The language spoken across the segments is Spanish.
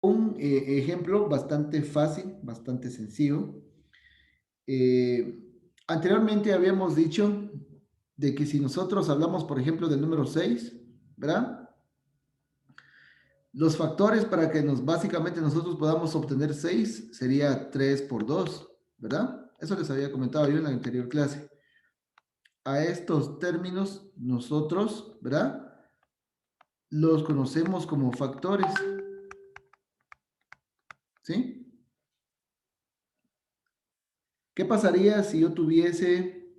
Un ejemplo bastante fácil, bastante sencillo. Eh, Anteriormente habíamos dicho de que si nosotros hablamos, por ejemplo, del número 6, ¿verdad? Los factores para que básicamente nosotros podamos obtener 6 sería 3 por 2, ¿verdad? Eso les había comentado yo en la anterior clase. A estos términos nosotros, ¿verdad? Los conocemos como factores, ¿sí? ¿Qué pasaría si yo tuviese,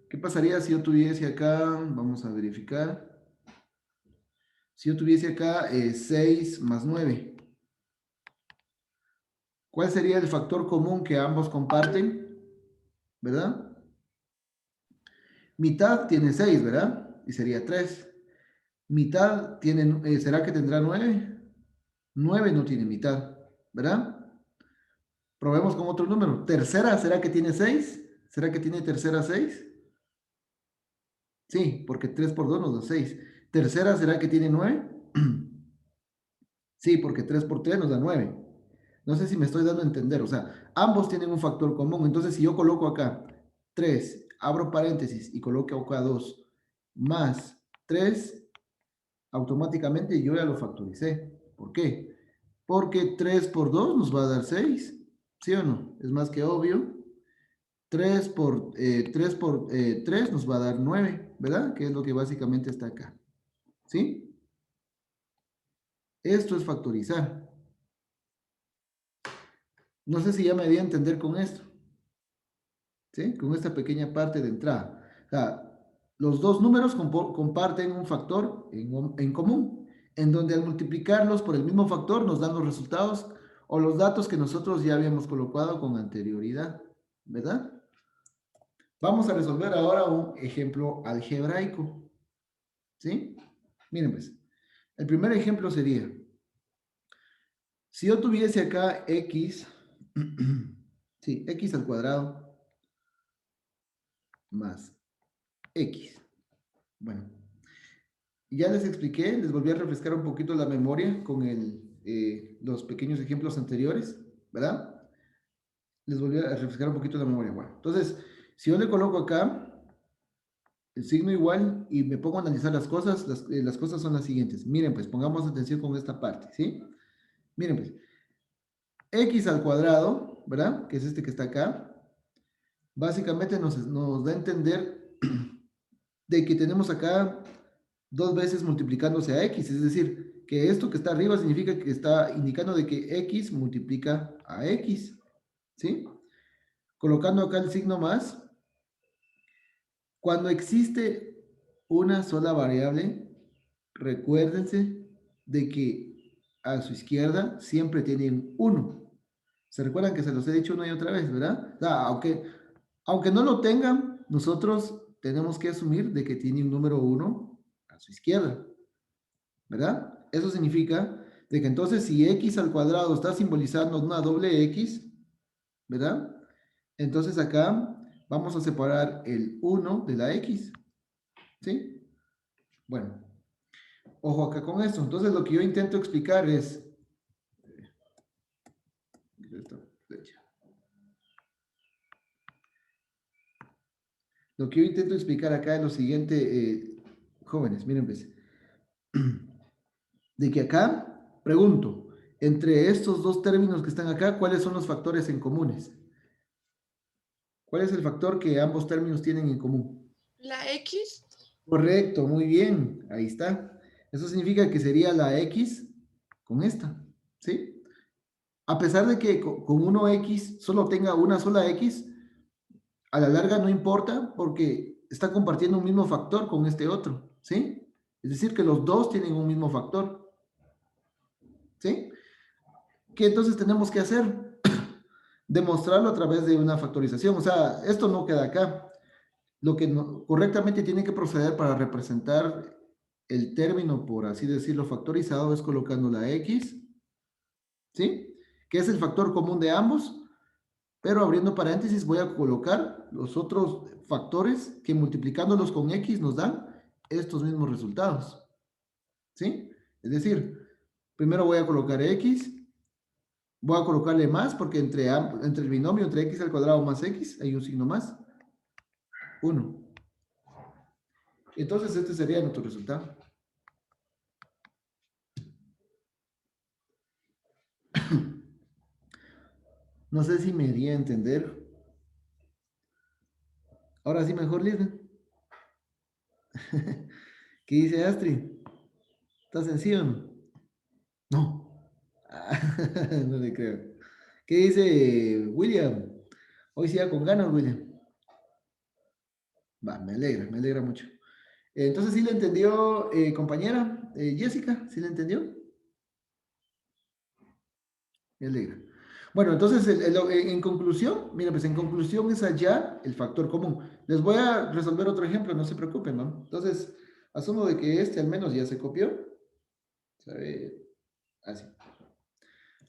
qué pasaría si yo tuviese acá, vamos a verificar, si yo tuviese acá 6 más 9? ¿Cuál sería el factor común que ambos comparten? ¿Verdad? Mitad tiene 6, ¿verdad? Y sería 3. Mitad tiene, ¿será que tendrá 9? 9 no tiene mitad, ¿verdad? Probemos con otro número. Tercera, ¿será que tiene 6? ¿Será que tiene tercera 6? Sí, porque 3 por 2 nos da 6. Tercera, ¿será que tiene 9? Sí, porque 3 por 3 nos da 9. No sé si me estoy dando a entender. O sea, ambos tienen un factor común. Entonces, si yo coloco acá 3, abro paréntesis y coloco acá 2 más 3, automáticamente yo ya lo factoricé. ¿Por qué? Porque 3 por 2 nos va a dar 6. ¿Sí o no? Es más que obvio. 3 por 3 nos va a dar 9, ¿verdad? Que es lo que básicamente está acá. ¿Sí? Esto es factorizar. No sé si ya me voy a entender con esto. ¿Sí? Con esta pequeña parte de entrada. O sea, los dos números comparten un factor en común, en donde al multiplicarlos por el mismo factor nos dan los resultados o los datos que nosotros ya habíamos colocado con anterioridad, ¿verdad? Vamos a resolver ahora un ejemplo algebraico, ¿sí? Miren pues, el primer ejemplo sería, si yo tuviese acá x, sí, x al cuadrado más x. Bueno, ya les expliqué, les volví a refrescar un poquito la memoria con los pequeños ejemplos anteriores, ¿verdad? Les volví a refrescar un poquito la memoria. Bueno, entonces, si yo le coloco acá el signo igual y me pongo a analizar las cosas, las cosas son las siguientes. Miren, pues pongamos atención con esta parte, ¿sí? Miren, pues, x al cuadrado, ¿verdad? Que es este que está acá, básicamente nos da a entender de que tenemos acá dos veces multiplicándose a x, es decir, que esto que está arriba significa que está indicando de que x multiplica a x, ¿sí? Colocando acá el signo más, cuando existe una sola variable, recuérdense de que a su izquierda siempre tienen uno. ¿Se recuerdan que se los he dicho una y otra vez, verdad? O sea, aunque no lo tengan, nosotros tenemos que asumir de que tiene un número uno a su izquierda, ¿verdad? Eso significa de que entonces si x al cuadrado está simbolizando una doble x, ¿verdad? Entonces acá vamos a separar el uno de la x, ¿sí? Bueno, ojo acá con esto. Entonces lo que yo intento explicar es... Lo que yo intento explicar acá es lo siguiente, jóvenes, miren pues, de que acá, pregunto, entre estos dos términos que están acá, ¿cuáles son los factores en comunes? ¿Cuál es el factor que ambos términos tienen en común? La X. Correcto, muy bien, ahí está. Eso significa que sería la x con esta, ¿sí? A pesar de que con uno x solo tenga una sola x, a la larga no importa porque está compartiendo un mismo factor con este otro, ¿sí? Es decir, que los dos tienen un mismo factor, ¿sí? ¿Qué entonces tenemos que hacer? Demostrarlo a través de una factorización. O sea, esto no queda acá. Lo que correctamente tiene que proceder para representar el término, por así decirlo, factorizado es colocando la x, ¿sí? Que es el factor común de ambos, pero abriendo paréntesis voy a colocar los otros factores que multiplicándolos con x nos dan estos mismos resultados, ¿sí? Es decir, Primero voy a colocar x, voy a colocarle más porque entre el binomio entre x al cuadrado más x hay un signo más, 1. Entonces este sería nuestro resultado. No sé si me di a entender. Ahora sí, mejor, Lina. ¿Qué dice Astrid? ¿Está sencillo o no? No. Ah, no le creo. ¿Qué dice William? Hoy sí ya con ganas, William. Va, me alegra mucho. Entonces, ¿sí le entendió, compañera? Jessica, ¿sí le entendió? Me alegra. Bueno, entonces, en conclusión, mira, pues en conclusión es allá el factor común. Les voy a resolver otro ejemplo, no se preocupen, ¿no? Entonces, asumo de que este al menos ya se copió. ¿Sabe? Así.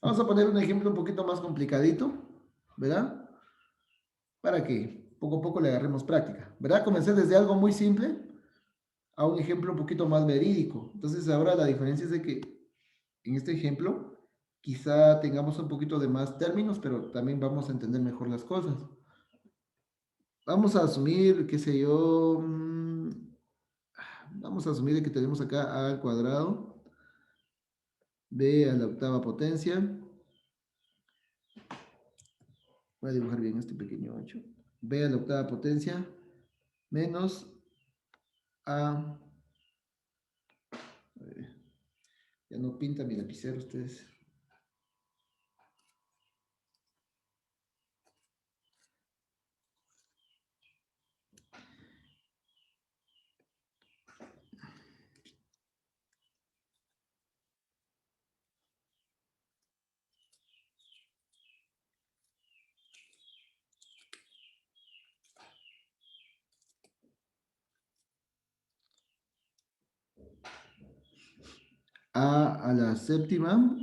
Vamos a poner un ejemplo un poquito más complicadito, ¿verdad? Para que poco a poco le agarremos práctica, ¿verdad? Comencé desde algo muy simple a un ejemplo un poquito más verídico. Entonces, ahora la diferencia es de que en este ejemplo quizá tengamos un poquito de más términos, pero también vamos a entender mejor las cosas. Vamos a asumir, qué sé yo, vamos a asumir que tenemos acá a al cuadrado, b a la octava potencia. Voy a dibujar bien este pequeño 8. B a la octava potencia menos a... ya no pinta mi lapicero ustedes. A la séptima,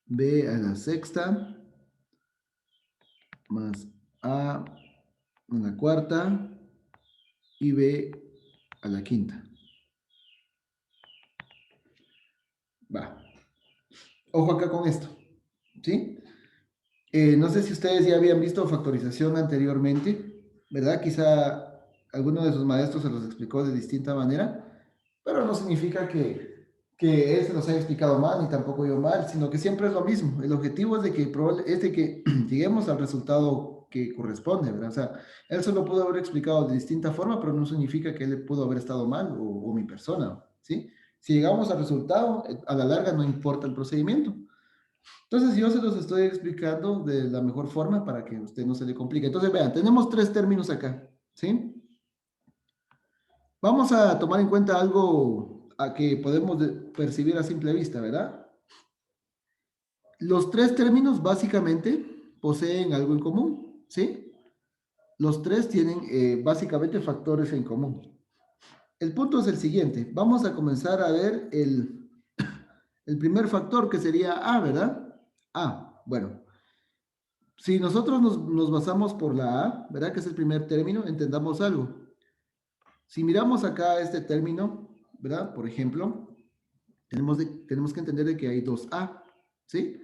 B a la sexta, más A la cuarta y B a la quinta. Va. Ojo acá con esto, ¿sí? No sé si ustedes ya habían visto factorización anteriormente, ¿verdad? Quizá alguno de sus maestros se los explicó de distinta manera, pero no significa que él se los haya explicado mal, ni tampoco yo mal, sino que siempre es lo mismo. El objetivo es de que lleguemos al resultado que corresponde, ¿verdad? O sea, él solo pudo haber explicado de distinta forma, pero no significa que él pudo haber estado mal o mi persona, ¿sí? Si llegamos al resultado, a la larga no importa el procedimiento. Entonces yo se los estoy explicando de la mejor forma para que a usted no se le complique. Entonces vean, tenemos tres términos acá, ¿sí? Vamos a tomar en cuenta algo a que podemos percibir a simple vista, ¿verdad? Los tres términos básicamente poseen algo en común, ¿sí? Los tres tienen básicamente factores en común. El punto es el siguiente. Vamos a comenzar a ver el primer factor que sería A, ¿verdad? A, bueno. Si nosotros nos basamos por la A, ¿verdad? Que es el primer término, entendamos algo. Si miramos acá este término, ¿verdad? Por ejemplo, tenemos que entender de que hay dos A, ¿sí?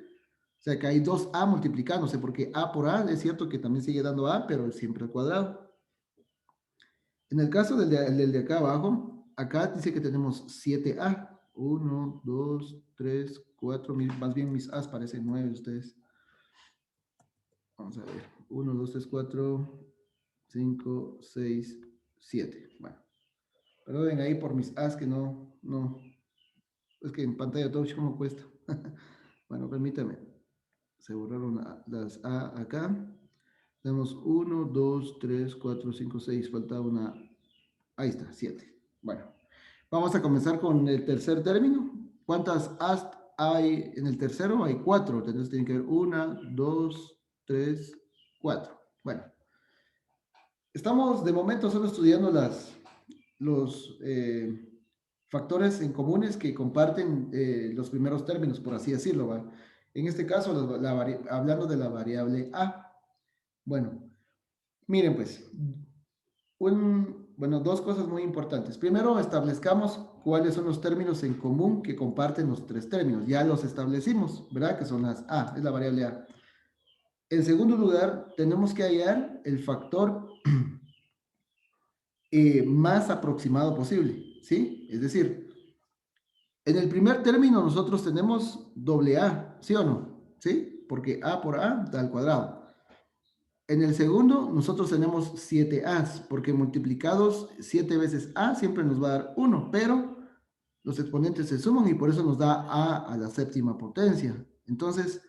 O sea, que hay dos A multiplicándose, porque A por A es cierto que también sigue dando A, pero siempre al cuadrado. En el caso del de acá abajo, acá dice que tenemos 7A. 1, 2, 3, 4, más bien mis A's parecen 9 ustedes. Vamos a ver. 1, 2, 3, 4, 5, 6, 7. Bueno, perdonen ahí por mis A's que no. Es que en pantalla touch como cuesta. Bueno, permítame. Se borraron las A acá. Tenemos 1, 2, 3, 4, 5, 6. Falta una. Ahí está, 7. Bueno, vamos a comenzar con el tercer término. ¿Cuántas A's hay en el tercero? Hay 4. Entonces tienen que ver 1, 2, 3, 4. Bueno, estamos de momento solo estudiando los factores en comunes que comparten los primeros términos, por así decirlo, ¿va? En este caso, hablando de la variable A. Bueno, miren pues, bueno, dos cosas muy importantes. Primero, establezcamos cuáles son los términos en común que comparten los tres términos. Ya los establecimos, ¿verdad? Que son las A, es la variable A. En segundo lugar, tenemos que hallar el factor más aproximado posible, ¿sí? Es decir, en el primer término nosotros tenemos doble A, ¿sí o no? ¿Sí? Porque A por A da al cuadrado. En el segundo, nosotros tenemos 7A's, porque multiplicados 7 veces A siempre nos va a dar 1, pero los exponentes se suman y por eso nos da A la séptima potencia. Entonces,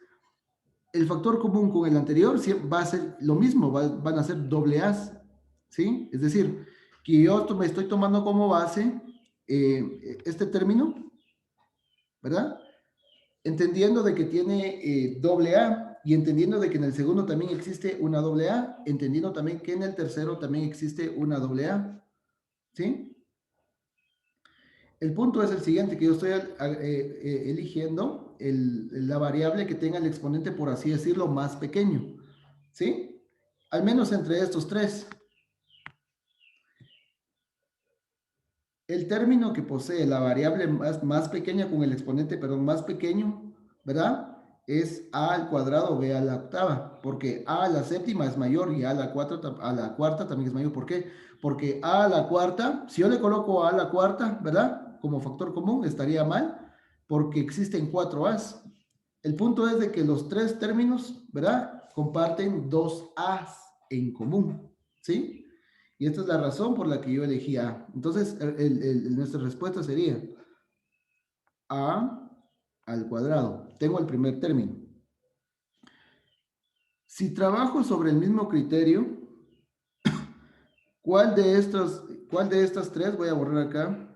el factor común con el anterior va a ser lo mismo, van a ser doble A's, ¿sí? Es decir, que yo me estoy tomando como base este término, ¿verdad? Entendiendo de que tiene doble A y entendiendo de que en el segundo también existe una doble A, entendiendo también que en el tercero también existe una doble A, ¿sí? El punto es el siguiente, que yo estoy eligiendo la variable que tenga el exponente, por así decirlo, más pequeño, ¿sí? Al menos entre estos tres. El término que posee la variable más pequeña con el exponente, perdón, más pequeño, ¿verdad? Es a al cuadrado b a la octava, porque a a la séptima es mayor y a la cuarta también es mayor. ¿Por qué? Porque a a la cuarta, si yo le coloco a la cuarta, ¿verdad? Como factor común, estaría mal, porque existen cuatro a's. El punto es de que los tres términos, ¿verdad? Comparten dos a's en común, ¿sí? Y esta es la razón por la que yo elegí A. Entonces, nuestra respuesta sería A al cuadrado. Tengo el primer término. Si trabajo sobre el mismo criterio, ¿cuál cuál de estas tres, voy a borrar acá,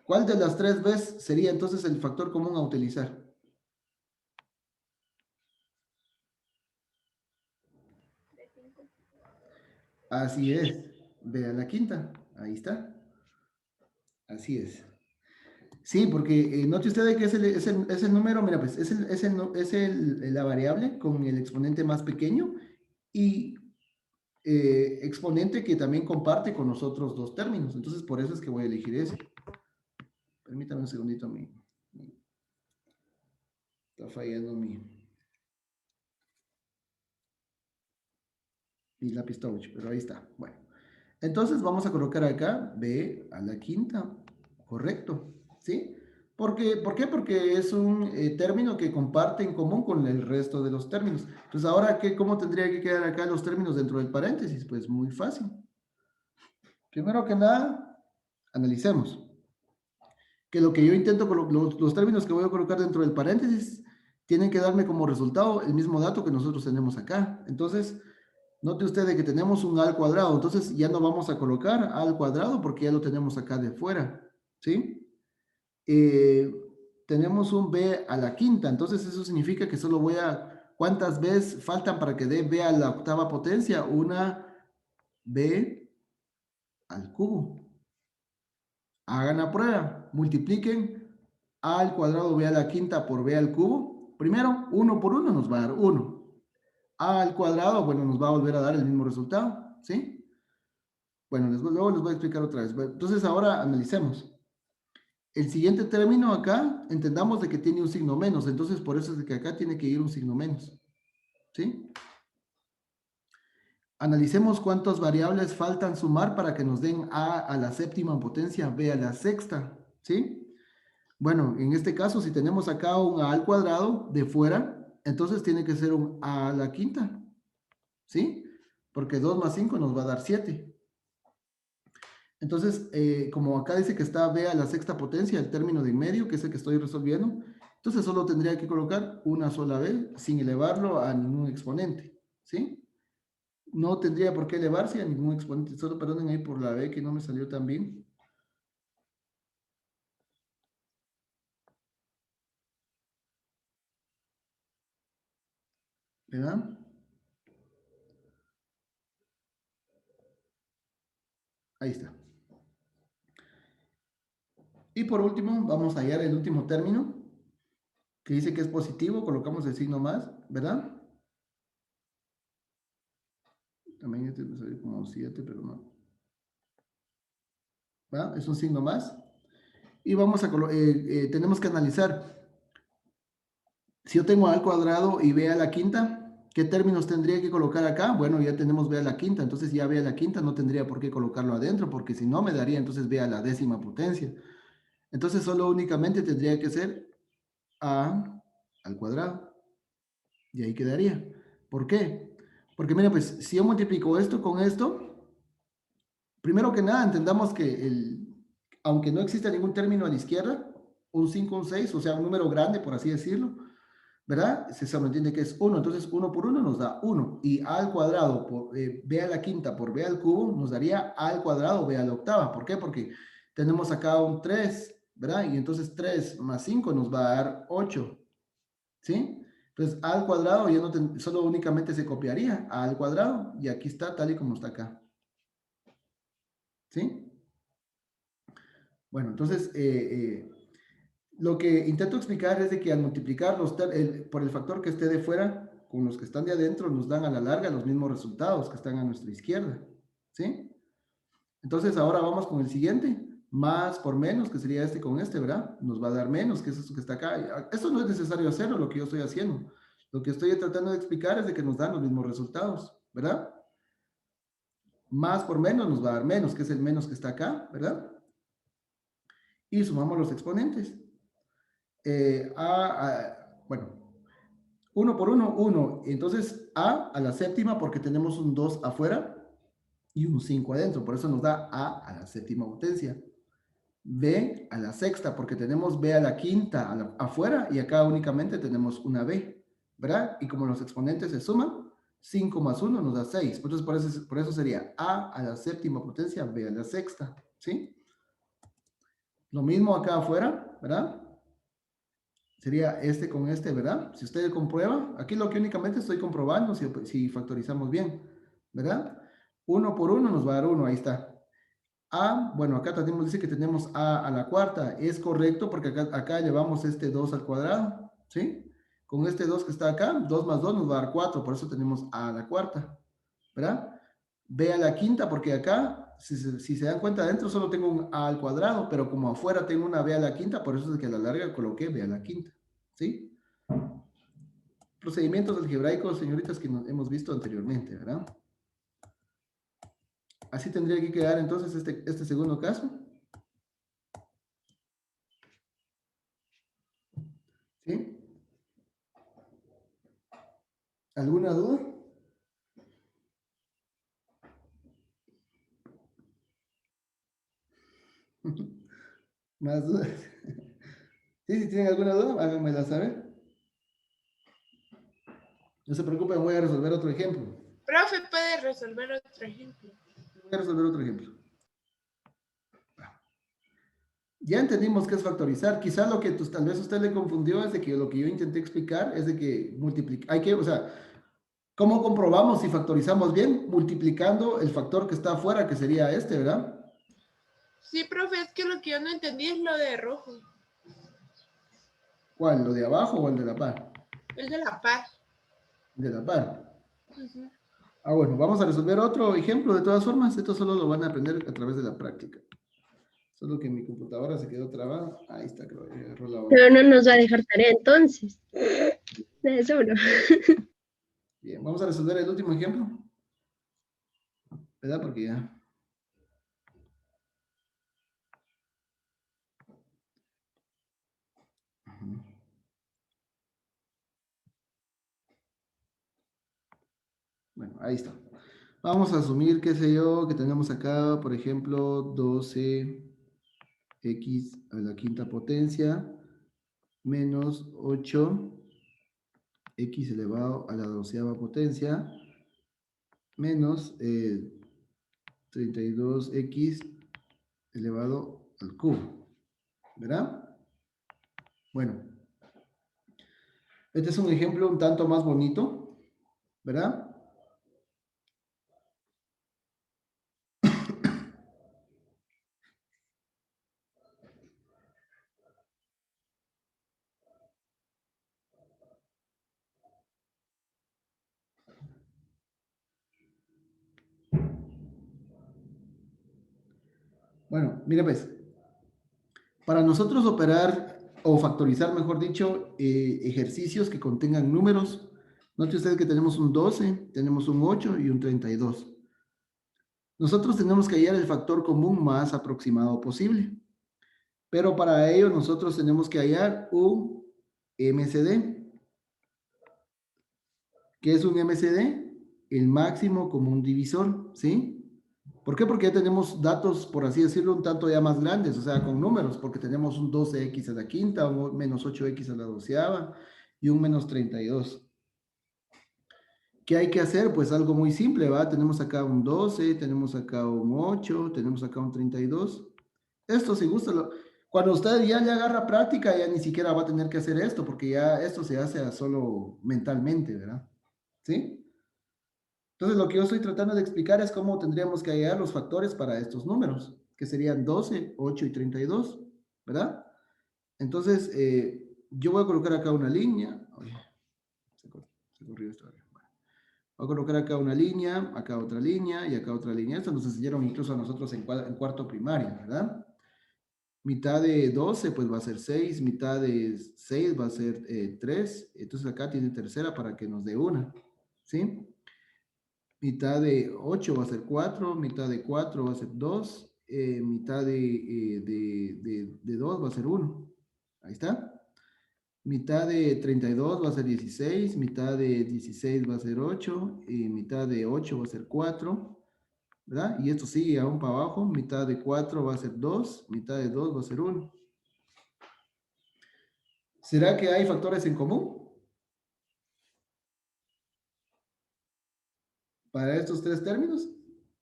cuál de las tres veces sería entonces el factor común a utilizar? Así es. Vea la quinta. Ahí está. Así es. Sí, porque note usted que es el número, mira, pues la variable con el exponente más pequeño y exponente que también comparte con los otros dos términos. Entonces, por eso es que voy a elegir ese. Permítame un segundito, está fallando mi lápiz touch, pero ahí está. Bueno, entonces vamos a colocar acá B a la quinta. Correcto, ¿sí? ¿Por qué? Porque es un término que comparte en común con el resto de los términos. Entonces, ahora, ¿cómo tendría que quedar acá los términos dentro del paréntesis? Pues muy fácil. Primero que nada, analicemos que lo que yo intento, los términos que voy a colocar dentro del paréntesis, tienen que darme como resultado el mismo dato que nosotros tenemos acá. Entonces, note usted de que tenemos un a al cuadrado, entonces ya no vamos a colocar a al cuadrado porque ya lo tenemos acá de fuera, ¿sí? Eh, tenemos un b a la quinta, entonces eso significa que solo voy a, ¿cuántas veces faltan para que dé b a la octava potencia? Una b al cubo. Hagan la prueba, multipliquen a al cuadrado b a la quinta por b al cubo. Primero, uno por uno nos va a dar 1. A al cuadrado, bueno, nos va a volver a dar el mismo resultado, ¿sí? Bueno, luego les voy a explicar otra vez. Bueno, entonces ahora analicemos. El siguiente término acá, entendamos de que tiene un signo menos, entonces por eso es de que acá tiene que ir un signo menos, ¿sí? Analicemos cuántas variables faltan sumar para que nos den a la séptima potencia, b a la sexta, ¿sí? Bueno, en este caso, si tenemos acá un a al cuadrado de fuera, entonces tiene que ser un a la quinta, ¿sí? Porque 2 más 5 nos va a dar 7. Entonces, como acá dice que está b a la sexta potencia, el término de en medio, que es el que estoy resolviendo, entonces solo tendría que colocar una sola b sin elevarlo a ningún exponente, ¿sí? No tendría por qué elevarse a ningún exponente, solo perdonen ahí por la b que no me salió tan bien, ¿verdad? Ahí está. Y por último, vamos a hallar el último término, que dice que es positivo, colocamos el signo más, ¿verdad? También este me salió como 7, pero no. ¿Verdad? Es un signo más. y tenemos que analizar. Si yo tengo a al cuadrado y b a la quinta, ¿qué términos tendría que colocar acá? Bueno, ya tenemos b a la quinta, entonces ya b a la quinta no tendría por qué colocarlo adentro, porque si no me daría entonces b a la décima potencia. Entonces solo únicamente tendría que ser a al cuadrado. Y ahí quedaría. ¿Por qué? Porque mira, pues si yo multiplico esto con esto, primero que nada entendamos que aunque no exista ningún término a la izquierda, un 5 un 6 o sea, un número grande, por así decirlo, ¿verdad? Se sobreentiende que es uno, entonces uno por uno nos da uno, y a al cuadrado por b a la quinta por b al cubo nos daría a al cuadrado b a la octava. ¿Por qué? Porque tenemos acá un 3, ¿verdad? Y entonces 3 más 5 nos va a dar 8, ¿sí? Entonces a al cuadrado ya no solo únicamente se copiaría a al cuadrado, y aquí está tal y como está acá, ¿sí? Bueno, entonces lo que intento explicar es de que al multiplicar por el factor que esté de fuera con los que están de adentro, nos dan a la larga los mismos resultados que están a nuestra izquierda, ¿sí? Entonces ahora vamos con el siguiente, más por menos, que sería este con este, ¿verdad? Nos va a dar menos, que es esto que está acá. Esto no es necesario hacerlo, lo que yo estoy haciendo. Lo que estoy tratando de explicar es de que nos dan los mismos resultados, ¿verdad? Más por menos nos va a dar menos, que es el menos que está acá, ¿verdad? Y sumamos los exponentes. Bueno, uno por uno, uno. Entonces, a la séptima, porque tenemos un 2 afuera y un 5 adentro. Por eso nos da a la séptima potencia. B a la sexta, porque tenemos B a la quinta afuera y acá únicamente tenemos una B, ¿verdad? Y como los exponentes se suman, 5 más uno nos da 6. Entonces, por eso sería a la séptima potencia, B a la sexta, ¿sí? Lo mismo acá afuera, ¿verdad? Sería este con este, ¿verdad? Si usted comprueba, aquí lo que únicamente estoy comprobando si factorizamos bien, ¿verdad? Uno por uno nos va a dar uno, ahí está. A, bueno, acá tenemos, dice que tenemos a la cuarta, es correcto porque acá llevamos este 2 al cuadrado, ¿sí? Con este 2 que está acá, 2 más 2 nos va a dar 4, por eso tenemos a la cuarta, ¿verdad? B a la quinta, porque acá, si se dan cuenta, adentro solo tengo un a al cuadrado, pero como afuera tengo una b a la quinta, por eso es que a la larga coloqué b a la quinta, ¿sí? Procedimientos algebraicos, señoritas, que hemos visto anteriormente, ¿verdad? Así tendría que quedar entonces este segundo caso, ¿sí? ¿Alguna duda? ¿Más dudas? Sí, si tienen alguna duda, háganmela saber. No se preocupen, voy a resolver otro ejemplo. Profe, ¿puede resolver otro ejemplo? Voy a resolver otro ejemplo. Ya entendimos qué es factorizar. Quizá lo que tal vez usted le confundió es de que lo que yo intenté explicar es de que o sea, ¿cómo comprobamos si factorizamos bien? Multiplicando el factor que está afuera, que sería este, ¿verdad? Sí, profe, es que lo que yo no entendí es lo de rojo. ¿Cuál? ¿Lo de abajo o el de la par? Es de la par. De la par. Uh-huh. Bueno, vamos a resolver otro ejemplo. De todas formas, esto solo lo van a aprender a través de la práctica. Solo que mi computadora se quedó trabada. Ahí está, creo que agarró la hora. Pero no nos va a dejar tarea entonces. De seguro. Bien, vamos a resolver el último ejemplo, ¿verdad? Porque ya. Bueno, ahí está. Vamos a asumir, qué sé yo, que tenemos acá, por ejemplo, 12x a la quinta potencia menos 8x elevado a la doceava potencia menos 32x elevado al cubo, ¿verdad? Bueno, este es un ejemplo un tanto más bonito, ¿verdad? Bueno, mira pues, Para nosotros operar o factorizar, mejor dicho, ejercicios que contengan números, note usted que tenemos un 12, tenemos un 8 y un 32. Nosotros tenemos que hallar el factor común más aproximado posible. Pero para ello nosotros tenemos que hallar un MCD. ¿Qué es un MCD? El máximo común divisor, ¿sí? ¿Por qué? Porque ya tenemos datos, por así decirlo, un tanto ya más grandes, o sea, con números, porque tenemos un 12x a la quinta, un menos 8x a la doceava y un menos 32. ¿Qué hay que hacer? Pues algo muy simple, ¿va? Tenemos acá un 12, tenemos acá un 8, tenemos acá un 32. Esto, si gusta, cuando usted ya le agarra práctica, ya ni siquiera va a tener que hacer esto, porque ya esto se hace solo mentalmente, ¿verdad? ¿Sí? Entonces, lo que yo estoy tratando de explicar es cómo tendríamos que hallar los factores para estos números, que serían 12, 8 y 32, ¿verdad? Entonces, yo voy a colocar acá una línea. Oye, se corrió esto. Bueno, voy a colocar acá una línea, acá otra línea y acá otra línea. Esto nos enseñaron incluso a nosotros en cuarto primaria, ¿verdad? Mitad de 12, pues va a ser 6, mitad de 6 va a ser 3, entonces acá tiene tercera para que nos dé una, ¿sí? Mitad de 8 va a ser 4, mitad de 4 va a ser 2, mitad de 2 va a ser 1. Ahí está. Mitad de 32 va a ser 16, mitad de 16 va a ser 8, y mitad de 8 va a ser 4, ¿verdad? Y esto sigue aún para abajo, mitad de 4 va a ser 2, mitad de 2 va a ser 1. ¿Será que hay factores en común para estos tres términos?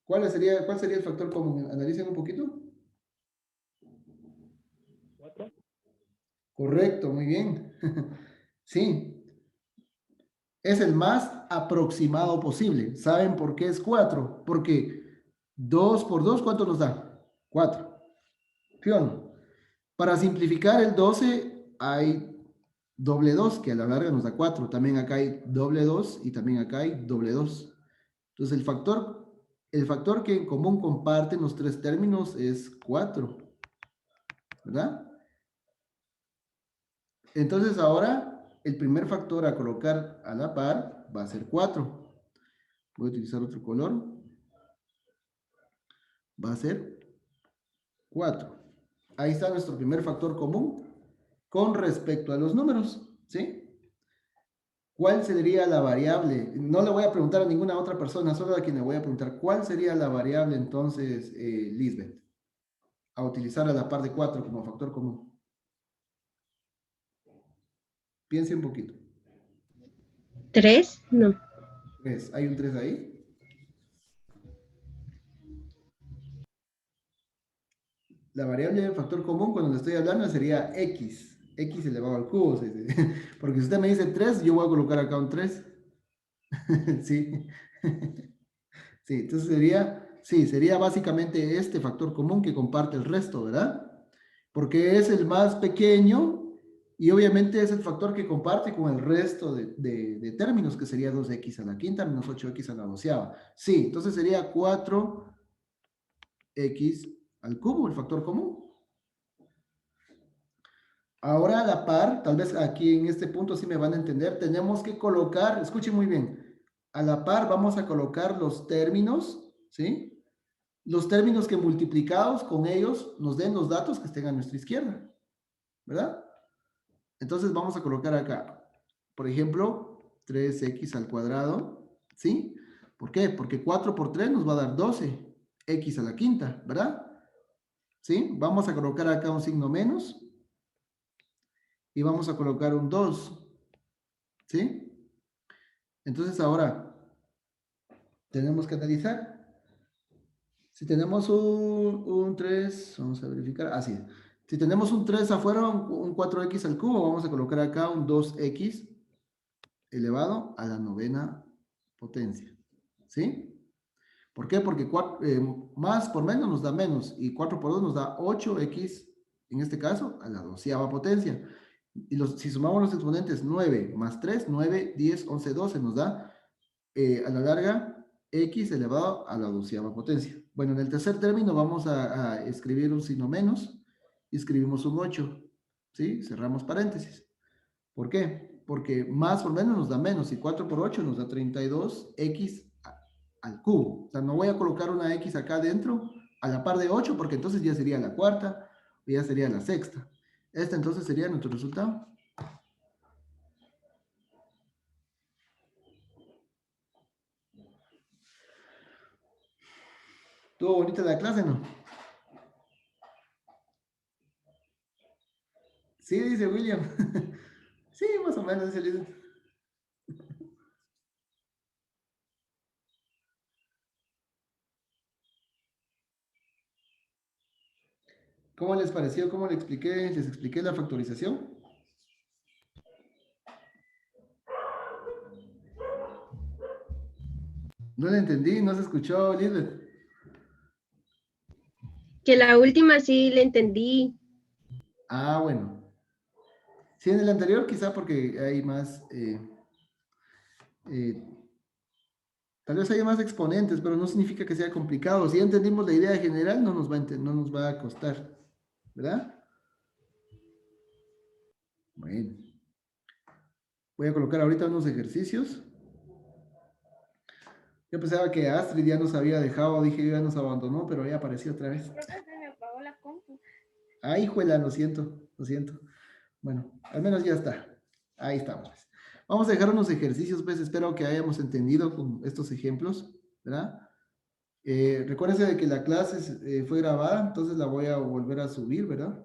¿Cuál sería el factor común? Analicen un poquito. 4. Correcto, muy bien. Sí, es el más aproximado posible. ¿Saben por qué es 4? Porque 2 por 2, ¿cuánto nos da? 4. ¿Sí o no? Para simplificar el 12 hay doble 2, que a la larga nos da 4. También acá hay doble 2 y también acá hay doble 2. Entonces el factor que en común comparten los tres términos es 4, ¿verdad? Entonces ahora el primer factor a colocar a la par va a ser 4. Voy a utilizar otro color. Va a ser 4. Ahí está nuestro primer factor común con respecto a los números, ¿sí? ¿Cuál sería la variable? No le voy a preguntar a ninguna otra persona, solo a quien le voy a preguntar, ¿cuál sería la variable entonces, Lisbeth? A utilizar a la par de 4 como factor común. Piense un poquito. 3, no. 3. ¿Hay un 3 ahí? La variable de factor común cuando le estoy hablando sería x. X elevado al cubo. Porque si usted me dice 3, yo voy a colocar acá un 3. Sí. Sí, entonces sería básicamente este factor común que comparte el resto, ¿verdad? Porque es el más pequeño y obviamente es el factor que comparte con el resto de términos, que sería 2x a la quinta menos 8x a la doceava. Sí, entonces sería 4x al cubo, el factor común. Ahora a la par, tal vez aquí en este punto sí me van a entender, tenemos que colocar, escuchen muy bien, a la par vamos a colocar los términos, ¿sí? Los términos que multiplicados con ellos nos den los datos que estén a nuestra izquierda, ¿verdad? Entonces vamos a colocar acá, por ejemplo, 3x al cuadrado, ¿sí? ¿Por qué? Porque 4 por 3 nos va a dar 12, x a la quinta, ¿verdad? ¿Sí? Vamos a colocar acá un signo menos y vamos a colocar un 2, ¿sí? Entonces ahora tenemos que analizar. Si tenemos un 3, vamos a verificar, así. Si tenemos un 3 afuera, un 4x al cubo, vamos a colocar acá un 2x elevado a la novena potencia, ¿sí? ¿Por qué? Porque más por menos nos da menos y 4 por 2 nos da 8x, en este caso, a la doceava potencia. Y si sumamos los exponentes 9 más 3, 9, 10, 11, 12 nos da a la larga x elevado a la doceava potencia. Bueno, en el tercer término vamos a escribir un signo menos y escribimos un 8, ¿sí? Cerramos paréntesis. ¿Por qué? Porque más por menos nos da menos, y 4 por 8 nos da 32x al cubo. O sea, no voy a colocar una x acá adentro a la par de 8, porque entonces ya sería la cuarta, o ya sería la sexta. Este entonces sería nuestro resultado. ¿Estuvo bonita la clase, no? Sí, dice William. Sí, más o menos, dice Liz. ¿Cómo les pareció? ¿Cómo les expliqué? ¿Les expliqué la factorización? No la entendí, no se escuchó, Lisbeth. Que la última sí le entendí. Ah, bueno. Sí, en el anterior quizá porque hay más, eh, tal vez haya más exponentes, pero no significa que sea complicado. Si ya entendimos la idea general, no nos va a costar, ¿verdad? Bueno. Voy a colocar ahorita unos ejercicios. Yo pensaba que Astrid ya nos había dejado, dije, ya nos abandonó, pero ya apareció otra vez. Creo que se me apagó la compu. Ay, juela, lo siento, lo siento. Bueno, al menos ya está. Ahí estamos. Pues. Vamos a dejar unos ejercicios, pues espero que hayamos entendido con estos ejemplos, ¿verdad? Recuérdense de que la clase fue grabada, entonces la voy a volver a subir, ¿verdad?